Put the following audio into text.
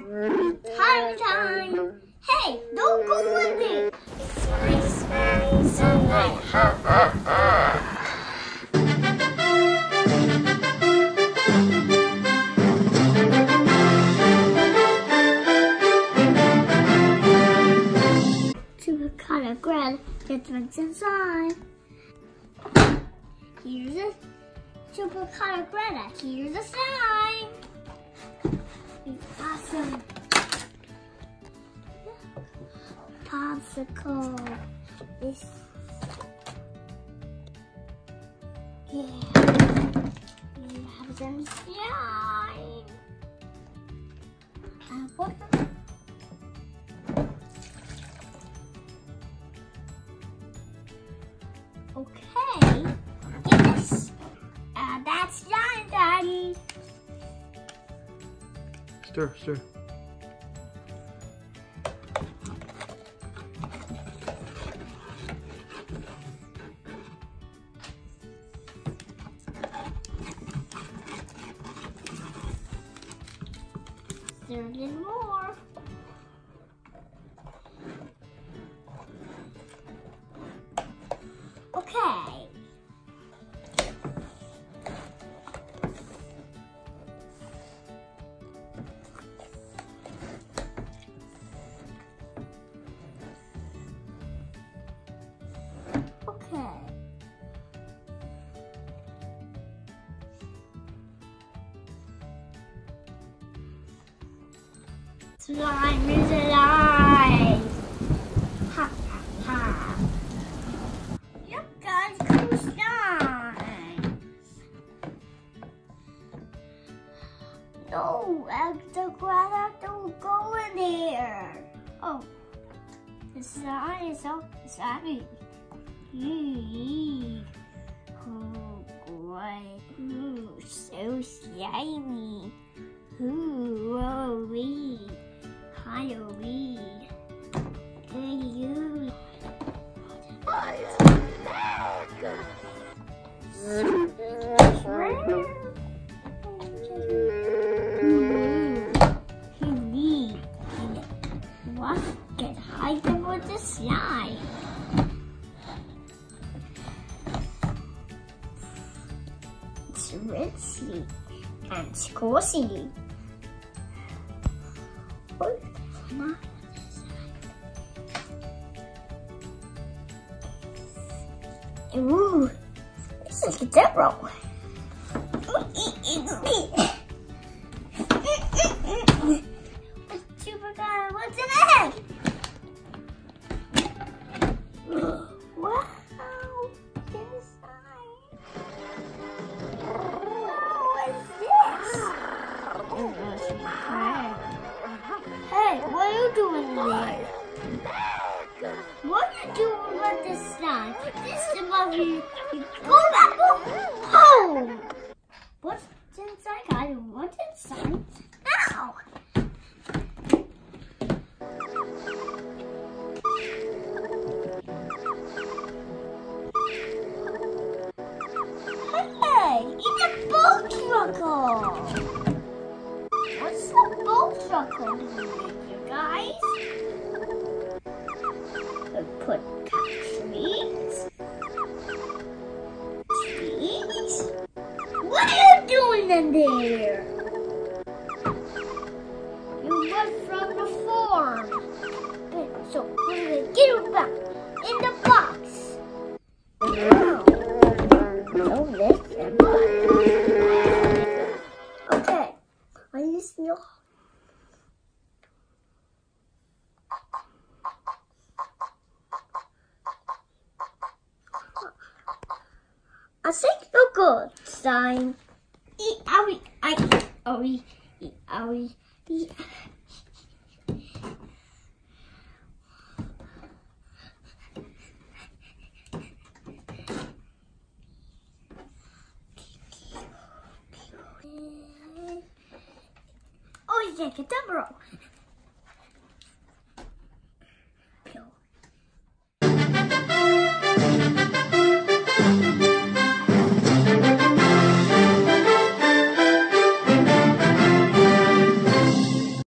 Time! Hey, don't go with me! Slime. Chupacabra, kit.funko slime. Here's a chupacabra. Here's a slime. Awesome. Popsicle. This. Yeah. We have some slime. And what? Okay. Yes. That's slime, Daddy. Stir, stir. Stir a little more. Okay. Slime is alive! Ha ha ha! You guys cool slime! No, the grandma don't go in there! Oh, the slime is so slimy! Oh, great! Ooh, so slimy! Ooh, oh, wee! Hi, wee! Hey, you! What? Get hide them with the slime! It's rincy and squishy. Ooh, this is a demo. Chupacabra, what's in it? Wow, inside. What's this? Hey, what are you doing there? What are you doing with this slime? This is about you. Go back home. What's inside? I don't want inside. Now. Hey, it's a boat trucker. What's the boat trucker doing, you guys? Put trees. What are you doing in there? You went from the farm. So we're gonna get it back in the box. Don't listen. Okay, I listen. I think you're good, slime. Eat, owie, owie, eat, owie, eat. Oh, yeah, get the bro.